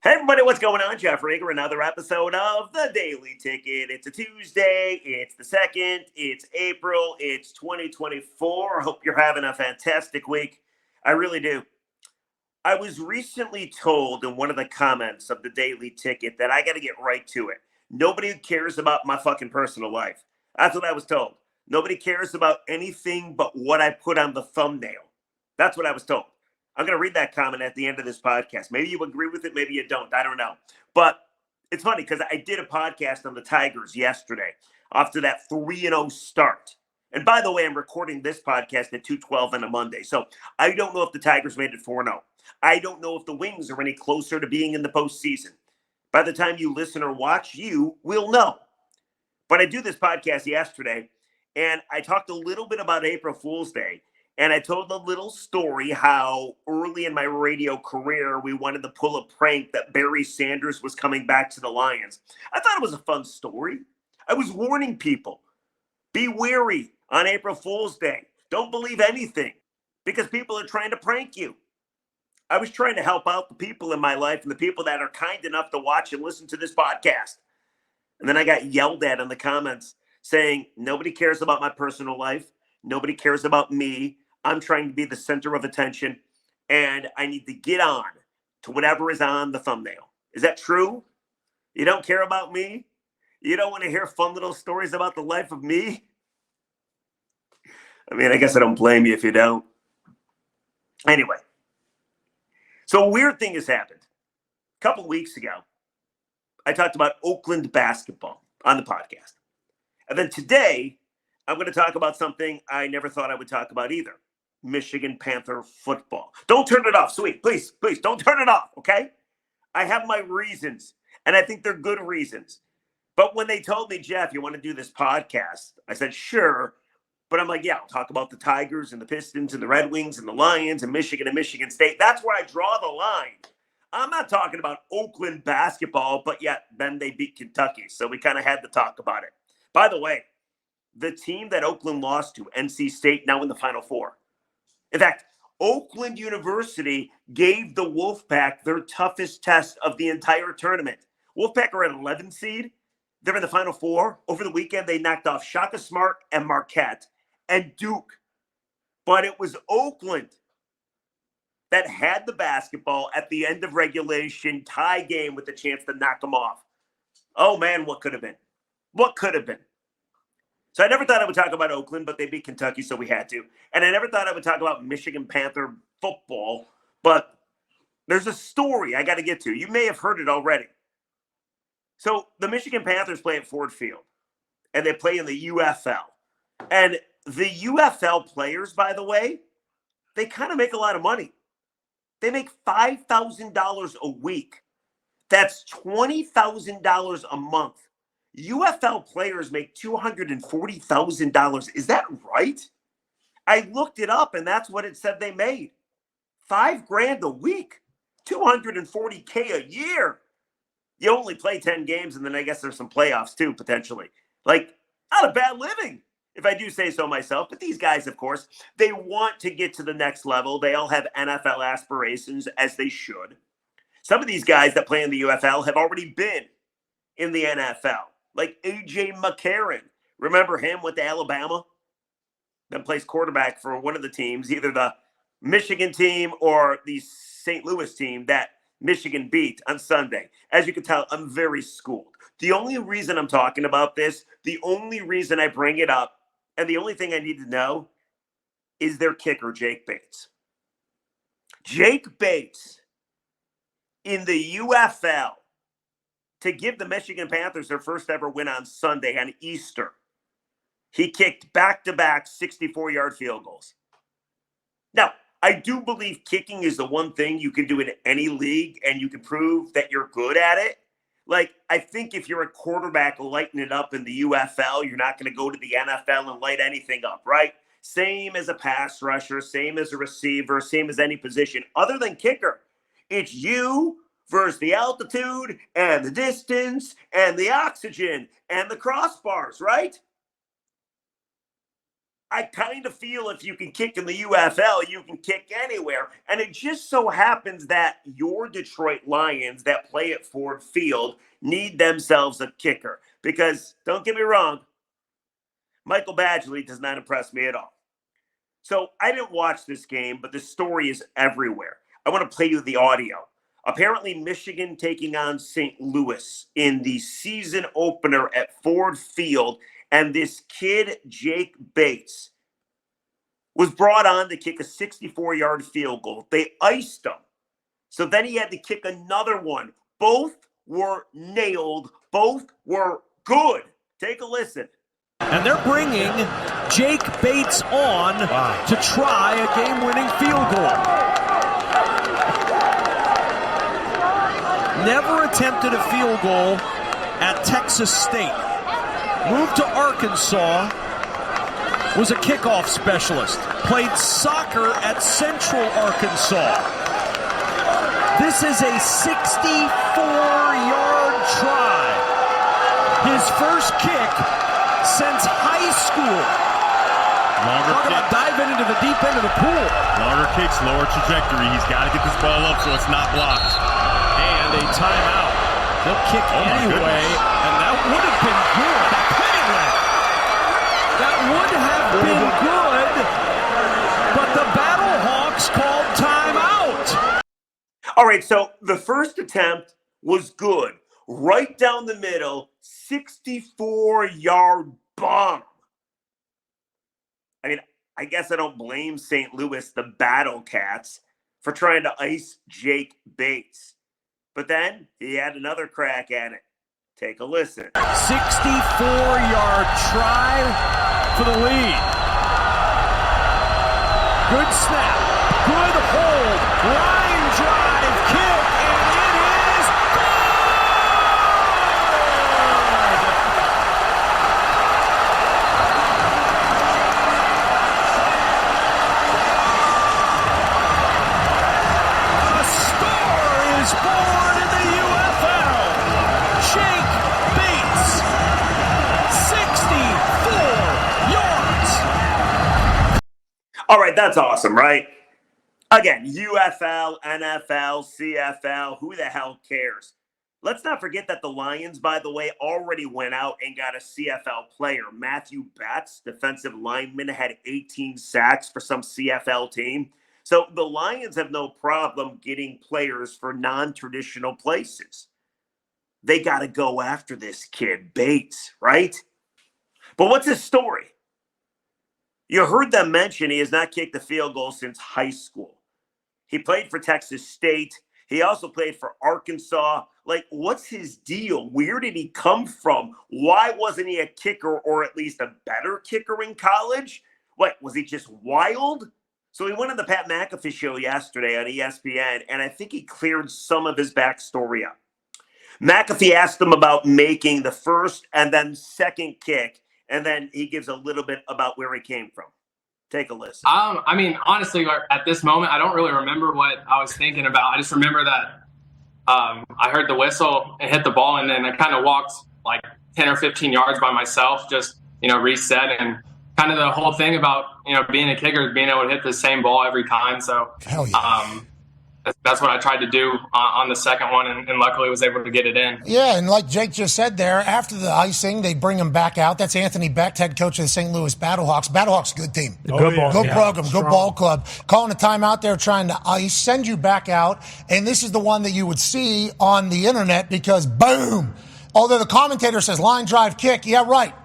Hey everybody, what's going on? Jeff Rager, another episode of The Daily Ticket. It's a Tuesday, it's the 2nd, it's April, it's 2024. I hope you're having a fantastic week. I really do. I was recently told in one of the comments of The Daily Ticket that I got to get right to it. Nobody cares about my fucking personal life. That's what I was told. Nobody cares about anything but what I put on the thumbnail. That's what I was told. I'm going to read that comment at the end of this podcast. Maybe you agree with it, maybe you don't. I don't know. But it's funny because I did a podcast on the Tigers yesterday after that 3-0 start. And by the way, I'm recording this podcast at 2:12 on a Monday. So I don't know if the Tigers made it 4-0. I don't know if the Wings are any closer to being in the postseason. By the time you listen or watch, you will know. But I do this podcast yesterday, and I talked a little bit about April Fool's Day. And I told a little story how early in my radio career, we wanted to pull a prank that Barry Sanders was coming back to the Lions. I thought it was a fun story. I was warning people, be wary on April Fool's Day. Don't believe anything because people are trying to prank you. I was trying to help out the people in my life and the people that are kind enough to watch and listen to this podcast. And then I got yelled at in the comments saying, nobody cares about my personal life. Nobody cares about me. I'm trying to be the center of attention, and I need to get on to whatever is on the thumbnail. Is that true? You don't care about me? You don't want to hear fun little stories about the life of me? I mean, I guess I don't blame you if you don't. Anyway, so a weird thing has happened. A couple weeks ago, I talked about Oakland basketball on the podcast. And then today, I'm going to talk about something I never thought I would talk about either. Michigan Panther football. Don't turn it off, sweet. Please, don't turn it off, okay? I have my reasons, and I think they're good reasons. But when they told me, Jeff, you want to do this podcast, I said, sure. But I'm like, yeah, I'll talk about the Tigers and the Pistons and the Red Wings and the Lions and Michigan State. That's where I draw the line. I'm not talking about Oakland basketball, but yet then they beat Kentucky. So we kind of had to talk about it. By the way, the team that Oakland lost to, NC State, now in the Final Four. In fact, Oakland University gave the Wolfpack their toughest test of the entire tournament. Wolfpack are at 11 seed. They're in the Final Four. Over the weekend, they knocked off Shaka Smart and Marquette and Duke. But it was Oakland that had the basketball at the end of regulation, tie game with the chance to knock them off. Oh, man, what could have been? What could have been? So I never thought I would talk about Oakland, but they beat Kentucky, so we had to. And I never thought I would talk about Michigan Panther football, but there's a story I got to get to. You may have heard it already. So the Michigan Panthers play at Ford Field, and they play in the UFL. And the UFL players, by the way, they kind of make a lot of money. They make $5,000 a week. That's $20,000 a month. UFL players make $240,000. Is that right? I looked it up and that's what it said they made. $5,000 a week, $240K a year. You only play 10 games and then I guess there's some playoffs too, potentially. Like, not a bad living, if I do say so myself. But these guys, of course, they want to get to the next level. They all have NFL aspirations, as they should. Some of these guys that play in the UFL have already been in the NFL. Like A.J. McCarron. Remember him with Alabama? Then plays quarterback for one of the teams, either the Michigan team or the St. Louis team that Michigan beat on Sunday. As you can tell, I'm very schooled. The only reason I'm talking about this, the only reason I bring it up, and the only thing I need to know is their kicker, Jake Bates. Jake Bates in the UFL to give the Michigan Panthers their first ever win on Sunday on Easter. He kicked back-to-back 64-yard field goals. Now, I do believe kicking is the one thing you can do in any league, and you can prove that you're good at it. Like, I think if you're a quarterback lighting it up in the UFL, you're not going to go to the NFL and light anything up, right? Same as a pass rusher, same as a receiver, same as any position. Other than kicker, it's you versus the altitude and the distance and the oxygen and the crossbars, right? I kind of feel if you can kick in the UFL, you can kick anywhere. And it just so happens that your Detroit Lions that play at Ford Field need themselves a kicker. Because, don't get me wrong, Michael Badgley does not impress me at all. So I didn't watch this game, but the story is everywhere. I want to play you the audio. Apparently, Michigan taking on St. Louis in the season opener at Ford Field. And this kid, Jake Bates, was brought on to kick a 64-yard field goal. They iced him. So then he had to kick another one. Both were nailed. Both were good. Take a listen. And they're bringing Jake Bates on to try a game-winning field goal. Never attempted a field goal at Texas State. Moved to Arkansas, was a kickoff specialist. Played soccer at Central Arkansas. This is a 64-yard try. His first kick since high school. Talk about diving into the deep end of the pool. Longer kicks, lower trajectory. He's got to get this ball up so it's not blocked. And a timeout. He'll kick anyway, and that would have been good. That would have been good, but the Battlehawks called timeout. All right, so the first attempt was good. Right down the middle, 64-yard bomb. I mean, I guess I don't blame St. Louis, the Battle Cats, for trying to ice Jake Bates. But then he had another crack at it. Take a listen. 64-yard try for the lead. Good snap. Good hold. Line drive kick. And it is good! A star is born in the UFL. Jake Bates. 64 yards. All right, that's awesome, right? Again, UFL, NFL, CFL, who the hell cares? Let's not forget that the Lions, by the way, already went out and got a CFL player. Matthew Betts, defensive lineman, had 18 sacks for some CFL team. So the Lions have no problem getting players for non-traditional places. They got to go after this kid, Bates, right? But what's his story? You heard them mention he has not kicked a field goal since high school. He played for Texas State. He also played for Arkansas. Like, what's his deal? Where did he come from? Why wasn't he a kicker or at least a better kicker in college? What, was he just wild? So he went on the Pat McAfee show yesterday on ESPN, and I think he cleared some of his backstory up. McAfee asked him about making the first and then second kick, and then he gives a little bit about where he came from. Take a listen. I mean, honestly, at this moment, I don't really remember what I was thinking about. I just remember that I heard the whistle and hit the ball, and then I kind of walked like 10 or 15 yards by myself, just, reset. And kind of the whole thing about, being a kicker is being able to hit the same ball every time. So Hell yeah. That's what I tried to do on the second one, and luckily was able to get it in. Yeah, and like Jake just said there, after the icing, they bring him back out. That's Anthony Becht, head coach of the St. Louis Battlehawks. Battlehawks, good team. Good ball. Good program, Strong. good ball club. Calling a timeout there, trying to ice, send you back out. And this is the one that you would see on the internet because, boom, although the commentator says line drive kick, yeah, right.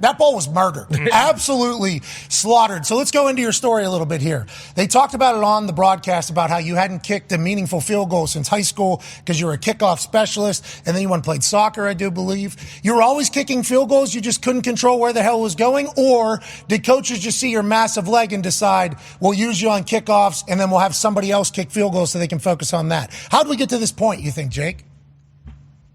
That ball was murdered. Absolutely slaughtered. So let's go into your story a little bit here. They talked about it on the broadcast about how you hadn't kicked a meaningful field goal since high school because you were a kickoff specialist, and then you went and played soccer, I do believe. You were always kicking field goals, you just couldn't control where the hell it was going? Or did coaches just see your massive leg and decide, we'll use you on kickoffs, and then we'll have somebody else kick field goals so they can focus on that? How did we get to this point, you think, Jake?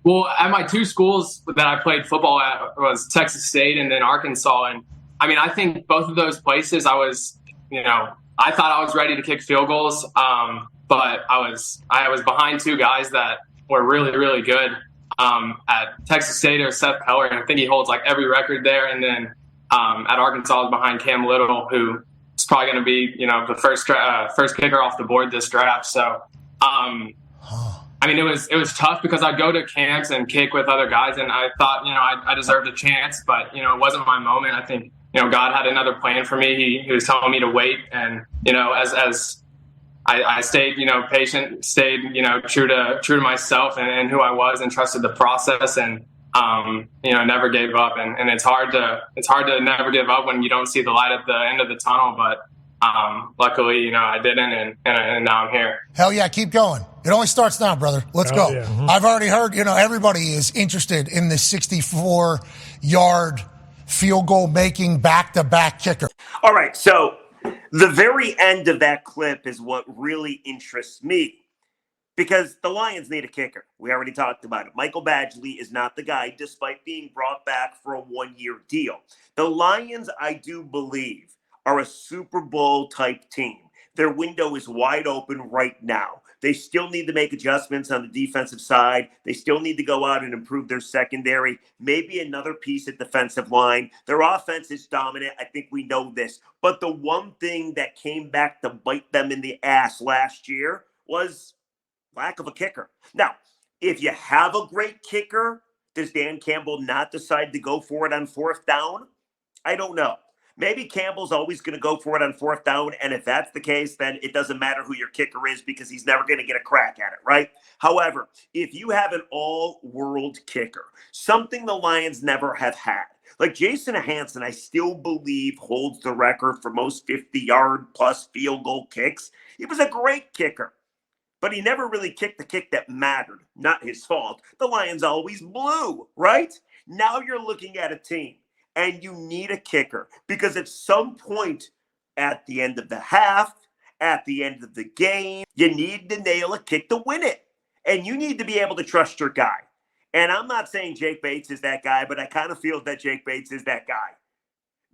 Well, at my two schools that I played football at was Texas State and then Arkansas. And I mean, I think both of those places I was, I thought I was ready to kick field goals. But I was behind two guys that were really, really good. At Texas State, or Seth Keller, and I think he holds like every record there. And then at Arkansas, I was behind Cam Little, who is probably going to be, the first kicker off the board this draft. So, I mean, it was tough because I'd go to camps and kick with other guys, and I thought, I deserved a chance, but, it wasn't my moment. I think, God had another plan for me. He was telling me to wait. And, as I stayed, patient, stayed, true to myself and who I was, and trusted the process, and, never gave up. And it's hard to never give up when you don't see the light at the end of the tunnel. But luckily, I didn't, and now I'm here. Hell yeah, keep going. It only starts now, brother. Let's go. Yeah. Mm-hmm. I've already heard, everybody is interested in this 64-yard field goal making back-to-back kicker. All right, so the very end of that clip is what really interests me, because the Lions need a kicker. We already talked about it. Michael Badgley is not the guy, despite being brought back for a one-year deal. The Lions, I do believe, are a Super Bowl-type team. Their window is wide open right now. They still need to make adjustments on the defensive side. They still need to go out and improve their secondary, maybe another piece at defensive line. Their offense is dominant. I think we know this. But the one thing that came back to bite them in the ass last year was lack of a kicker. Now, if you have a great kicker, does Dan Campbell not decide to go for it on fourth down? I don't know. Maybe Campbell's always going to go for it on fourth down, and if that's the case, then it doesn't matter who your kicker is because he's never going to get a crack at it, right? However, if you have an all-world kicker, something the Lions never have had, like Jason Hansen, I still believe holds the record for most 50-yard-plus field goal kicks. He was a great kicker, but he never really kicked the kick that mattered. Not his fault. The Lions always blew, right? Now you're looking at a team, and you need a kicker because at some point at the end of the half, at the end of the game, you need to nail a kick to win it. And you need to be able to trust your guy. And I'm not saying Jake Bates is that guy, but I kind of feel that Jake Bates is that guy.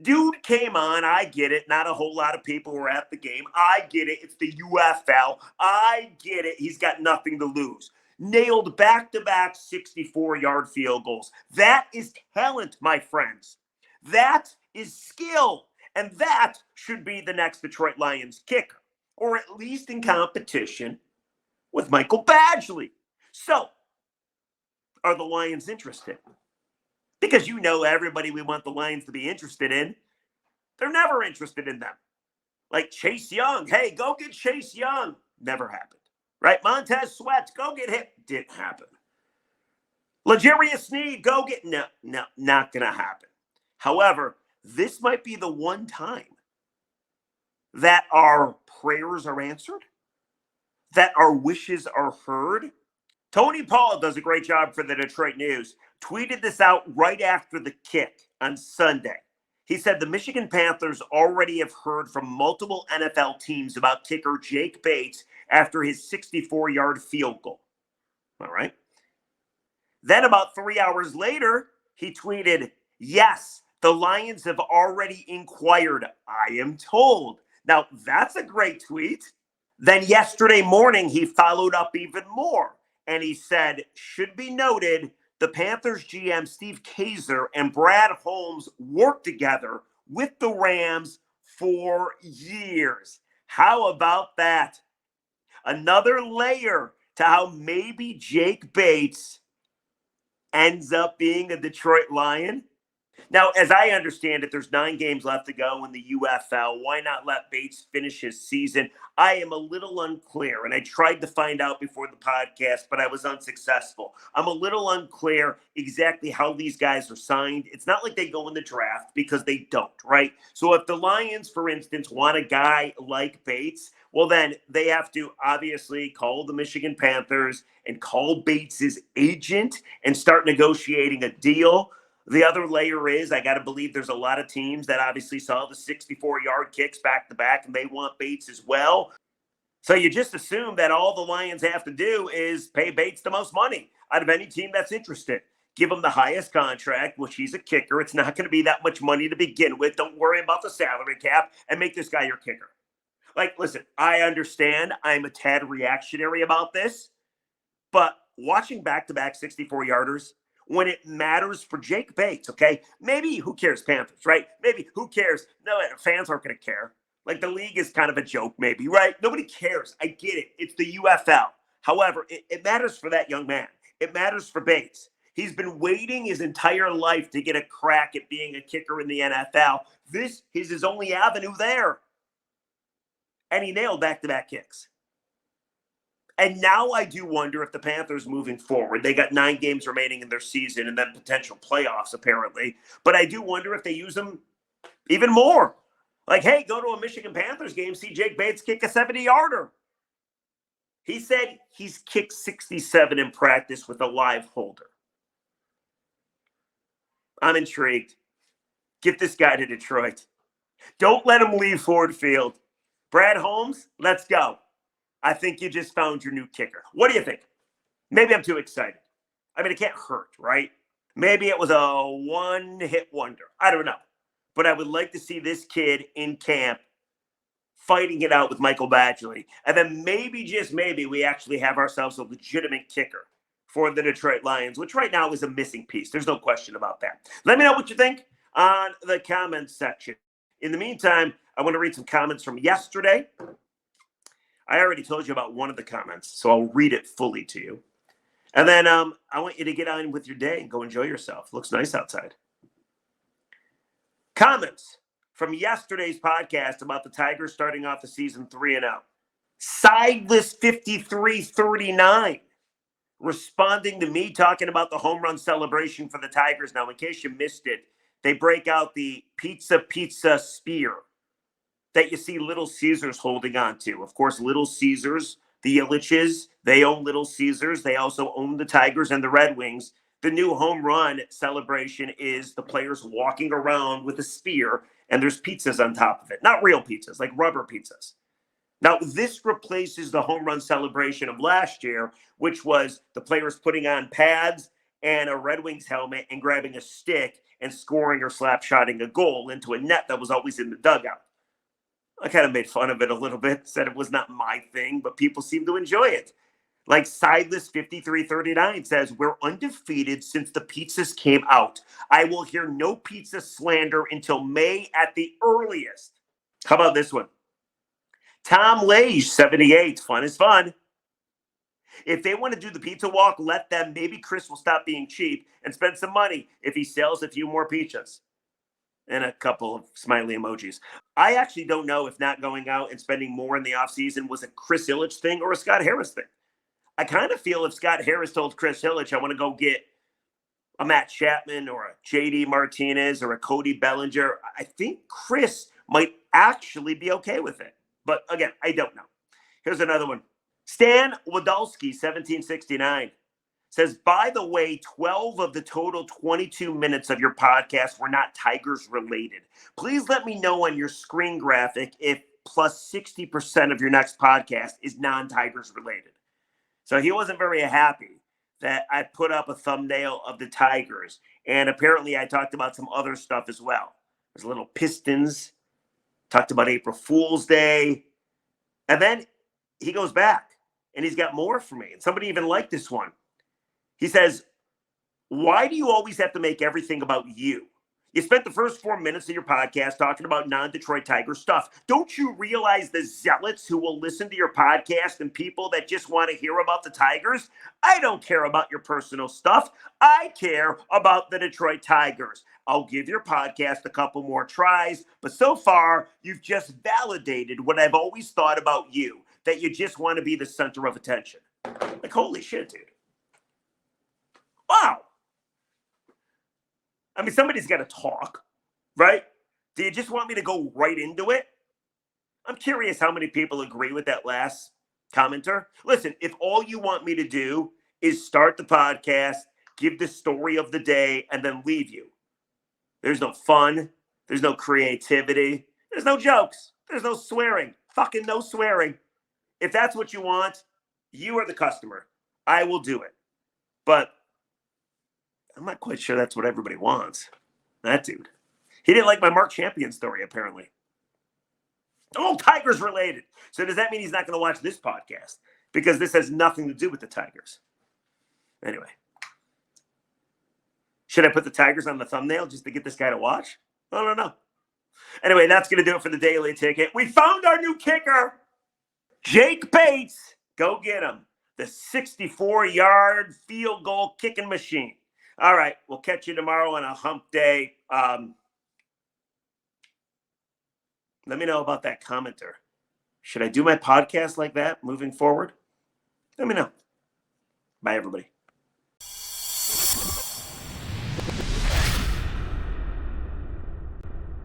Dude came on. I get it. Not a whole lot of people were at the game. I get it. It's the UFL. I get it. He's got nothing to lose. Nailed back-to-back 64-yard field goals. That is talent, my friends. That is skill, and that should be the next Detroit Lions kicker, or at least in competition with Michael Badgley. So, are the Lions interested? Because everybody we want the Lions to be interested in, they're never interested in them. Like Chase Young, hey, go get Chase Young. Never happened, right? Montez Sweat, go get him. Didn't happen. L'Jarius Sneed, go get, no, not going to happen. However, this might be the one time that our prayers are answered, that our wishes are heard. Tony Paul does a great job for the Detroit News. Tweeted this out right after the kick on Sunday. He said the Michigan Panthers already have heard from multiple NFL teams about kicker Jake Bates after his 64-yard field goal. All right. Then about 3 hours later, he tweeted, yes, the Lions have already inquired, I am told. Now, that's a great tweet. Then yesterday morning, he followed up even more. And he said, should be noted, the Panthers GM Steve Kaiser and Brad Holmes worked together with the Rams for years. How about that? Another layer to how maybe Jake Bates ends up being a Detroit Lion. Now, as I understand it, there's 9 games left to go in the UFL. Why not let Bates finish his season? I am a little unclear, and I tried to find out before the podcast, but I was unsuccessful. I'm a little unclear exactly how these guys are signed. It's not like they go in the draft because they don't, right? So if the Lions, for instance, want a guy like Bates, well, then they have to obviously call the Michigan Panthers and call Bates' agent and start negotiating a deal. The other layer is I got to believe there's a lot of teams that obviously saw the 64-yard kicks back to back, and they want Bates as well. So you just assume that all the Lions have to do is pay Bates the most money out of any team that's interested. Give him the highest contract, which he's a kicker. It's not going to be that much money to begin with. Don't worry about the salary cap and make this guy your kicker. Like, listen, I understand I'm a tad reactionary about this, but watching back-to-back 64-yarders, when it matters for Jake Bates, okay? Maybe who cares, Panthers, right? Maybe who cares? No, fans aren't going to care. Like the league is kind of a joke, maybe, right? Nobody cares. I get it. It's the UFL. However, it matters for that young man. It matters for Bates. He's been waiting his entire life to get a crack at being a kicker in the NFL. This is his only avenue there. And he nailed back-to-back kicks. And now I do wonder if the Panthers moving forward, they got 9 games remaining in their season and then potential playoffs, apparently. But I do wonder if they use them even more. Like, hey, go to a Michigan Panthers game, see Jake Bates kick a 70-yarder. He said he's kicked 67 in practice with a live holder. I'm intrigued. Get this guy to Detroit. Don't let him leave Ford Field. Brad Holmes, let's go. I think you just found your new kicker. What do you think? Maybe I'm too excited. I mean, it can't hurt, right? Maybe it was a one-hit wonder. I don't know. But I would like to see this kid in camp fighting it out with Michael Badgley. And then maybe, just maybe, we actually have ourselves a legitimate kicker for the Detroit Lions, which right now is a missing piece. There's no question about that. Let me know what you think on the comments section. In the meantime, I want to read some comments from yesterday. I already told you about one of the comments, so I'll read it fully to you. And then I want you to get on with your day and go enjoy yourself. Looks nice outside. Comments from yesterday's podcast about the Tigers starting off the season 3-0. Sideless 5339 responding to me talking about the home run celebration for the Tigers. Now, in case you missed it, they break out the pizza spear that you see Little Caesars holding on to. Of course, Little Caesars, the Illiches, they own Little Caesars. They also own the Tigers and the Red Wings. The new home run celebration is the players walking around with a spear, and there's pizzas on top of it. Not real pizzas, like rubber pizzas. Now, this replaces the home run celebration of last year, which was the players putting on pads and a Red Wings helmet and grabbing a stick and scoring or slap-shotting a goal into a net that was always in the dugout. I kind of made fun of it a little bit, said it was not my thing, but people seem to enjoy it. Like Sideless 5339 says, we're undefeated since the pizzas came out. I will hear no pizza slander until May at the earliest. How about this one? Tom Lage, 78. Fun is fun. If they want to do the pizza walk, let them. Maybe Chris will stop being cheap and spend some money if he sells a few more pizzas. And a couple of smiley emojis. I actually don't know if not going out and spending more in the offseason was a Chris Ilitch thing or a Scott Harris thing. I kind of feel if Scott Harris told Chris Ilitch, I want to go get a Matt Chapman or a J.D. Martinez or a Cody Bellinger, I think Chris might actually be okay with it. But again, I don't know. Here's another one. Stan Wadolski, 1769. Says, by the way, 12 of the total 22 minutes of your podcast were not Tigers related. Please let me know on your screen graphic if plus 60% of your next podcast is non-Tigers related. So he wasn't very happy that I put up a thumbnail of the Tigers. And apparently I talked about some other stuff as well. There's a little Pistons, talked about April Fool's Day. And then he goes back and he's got more for me. And somebody even liked this one. He says, why do you always have to make everything about you? You spent the first 4 minutes of your podcast talking about non-Detroit Tigers stuff. Don't you realize the zealots who will listen to your podcast and people that just want to hear about the Tigers? I don't care about your personal stuff. I care about the Detroit Tigers. I'll give your podcast a couple more tries, but so far, you've just validated what I've always thought about you, that you just want to be the center of attention. Like, holy shit, dude. Wow. I mean, somebody's got to talk, right? Do you just want me to go right into it? I'm curious how many people agree with that last commenter. Listen, if all you want me to do is start the podcast, give the story of the day, and then leave you, there's no fun. There's no creativity. There's no jokes. There's no swearing. Fucking no swearing. If that's what you want, you are the customer. I will do it. But I'm not quite sure that's what everybody wants. That dude. He didn't like my Mark Champion story, apparently. Oh, Tigers related. So does that mean he's not going to watch this podcast? Because this has nothing to do with the Tigers. Anyway. Should I put the Tigers on the thumbnail just to get this guy to watch? I don't know. Anyway, that's going to do it for the Daily Ticket. We found our new kicker, Jake Bates. Go get him. The 64-yard field goal kicking machine. All right, we'll catch you tomorrow on a hump day. Let me know about that commenter. Should I do my podcast like that moving forward? Let me know. Bye, everybody.